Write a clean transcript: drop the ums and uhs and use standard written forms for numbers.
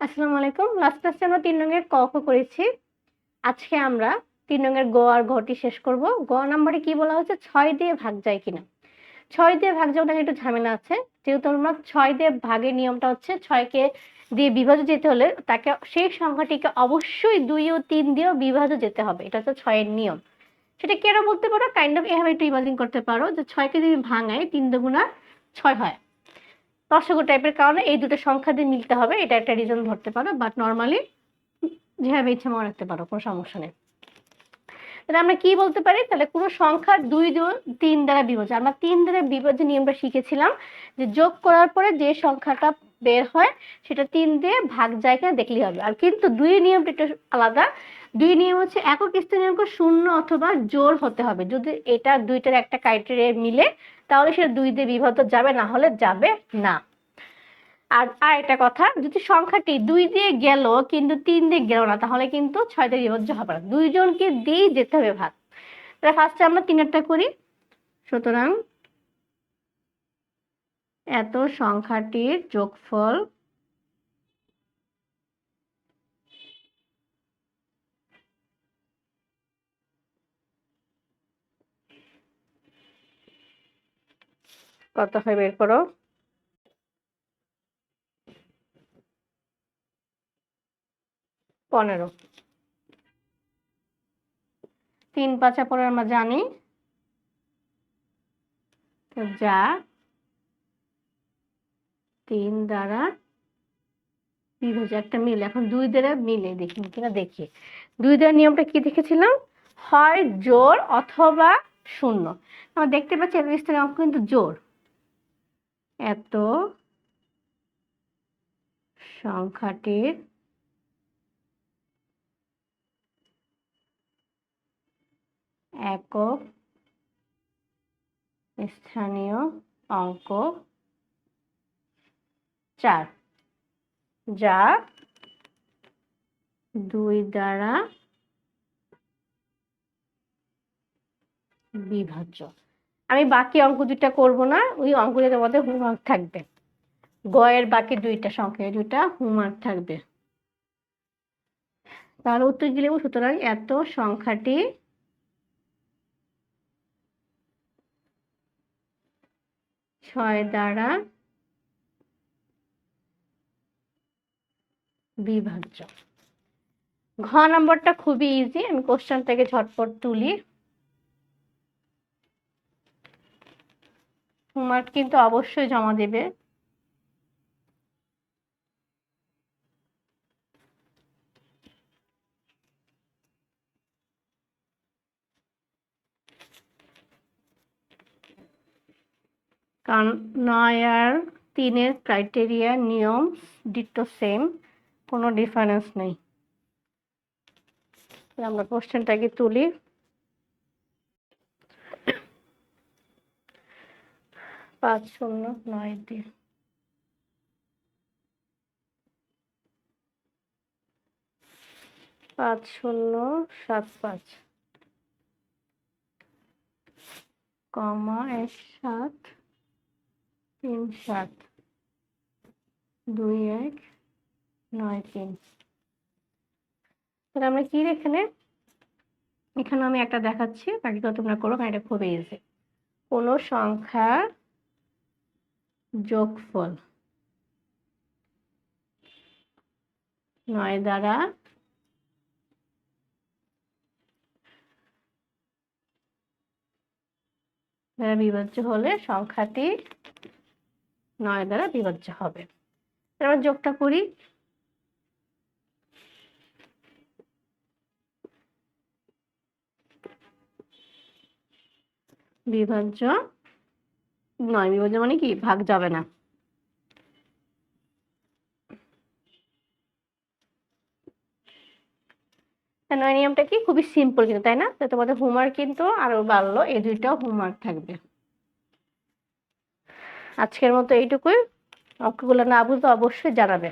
আসসালামু আলাইকুম। লাস্ট ক্লাসে আমরা ৩ নং এর ক, খ করেছি। আজকে আমরা ৩ নং এর গ আর ঘটি শেষ করব। গ নাম্বারে কি বলা হচ্ছে ৬ দিয়ে ভাগ যায় কিনা। ৬ দিয়ে ভাগ যাওয়াটা একটু ঝামেলা আছে। যেহেতু আমরা ৬ দিয়ে ভাগের নিয়মটা হচ্ছে ৬ কে দিয়ে বিভাজ্য যেতে হলে তাকে সেই সংখ্যাটিকে অবশ্যই ২ ও ৩ দিয়েও বিভাজ্য যেতে হবে। এটা হচ্ছে ৬ এর নিয়ম। সেটা কেন বলতে পারো? কাইন্ড অফ এভাবে একটু ইমাজিন করতে পারো যে ৬ কে যদি ভাঙাই ৩ দুগুণা ৬ হয়। দশকো টাইপের কারণে এই দুটো সংখ্যা দিয়ে মিলতে হবে, এটা একটা রিজন ধরতে পারো, বাট নর্মালি যেভাবে ইচ্ছা মনে রাখতে পারো, কোনো সমস্যা নেই। তাহলে আমরা কি বলতে পারি? তাহলে কোনো সংখ্যা ২ ৩ দ্বারা বিভাজ্য। আমরা ৩ দ্বারা বিভাজ্য নিয়মটা শিখেছিলাম যে যোগ করার পরে যে সংখ্যাটা বের হয় সেটা ৩ দিয়ে ভাগ যায় কিনা দেখলেই হবে। আর কিন্তু ২ এর নিয়মটা একটু আলাদা। ২ নিয়ম হচ্ছে একক স্থানাঙ্ক শূন্য অথবা জোড় হতে হবে। যদি এটা দুইটার একটা ক্রাইটেরিয়া মিলে তাহলে সেটা ২ দিয়ে বিভাজ্য যাবে, না হলে যাবে না। আর একটা কথা, যদি সংখ্যাটি ২ দিয়ে গেল কিন্তু ৩ দিয়ে গেল না তাহলে কিন্তু ৬ দিয়ে বিভাজ্য হবে না। দুইজনকে দিয়েই যেতে হবে ভাগ। তাহলে ফার্স্টে আমরা ৩-এরটা করি। সুতরাং এত সংখ্যাটির যোগফল কত হয় বের করো। ১৫। ৩ ৫ 15 আমরা জানি, যা ৩ দ্বারা বিভাজ্য। একটা মিল, এখন ২ দ্বারা মিলে দেখি কিনা দেখি। ২ দ্বারা নিয়মটা কি দেখেছিলাম? হয় জোড় অথবা শূন্য। আমরা দেখতে পাচ্ছি এত স্থানের অঙ্ক কিন্তু জোড়। এত সংখ্যাটির একক স্থানীয় অঙ্ক ৪, যা ২ দ্বারা বিভাজ্য। আমি বাকি অঙ্ক দুটা করব না, ওই অঙ্ক দুটো তোমাদের হোমওয়ার্ক থাকবে। গ এর বাকি দুইটা সংখ্যা, এই দুইটা হোমওয়ার্ক থাকবে। তাহলে উত্তর কি লিখব? সুতরাং এত সংখ্যাটি ছয় দ্বারা বিভাজ্য। ঘ নম্বরটা খুবই ইজি, আমি কোশ্চেনটাকে ঝটপট তুলি। হোমওয়ার্ক কিন্তু অবশ্যই জমা দেবে। কারণ ৯ আর ৩-এর ক্রাইটেরিয়া নিয়ম ডিটো সেম, কোনো ডিফারেন্স নেই। আমরা কোশ্চেনটাকে তুলি। ৫ ০ ৯ দিয়ে ৫ ০ ৭ ৫ কমা ১ ৭ ৩ ৭ ২ ১ ৯ ৩। তাহলে আমরা কি এখানে আমি একটা দেখাচ্ছি, বাকিটা তোমরা করো, কারণ এটা খুব ইজি। কোনো সংখ্যার যোগফল ৯ দ্বারা বিভাজ্য হলে সংখ্যাটি ৯ দ্বারা বিভাজ্য হবে। আমরা যোগটা করি। বিভাজ্য ৯, বিভাজ্য মানে কি ভাগ যাবে না। নয় নিয়মটা কি খুবই সিম্পল কিন্তু, তাই না? তো তোমাদের হোমওয়ার্ক কিন্তু আরো বাড়লো, এই দুইটাও হোমওয়ার্ক থাকবে। আজকের মতো এইটুকুই। অঙ্কগুলো না বুঝলে অবশ্যই জানাবে।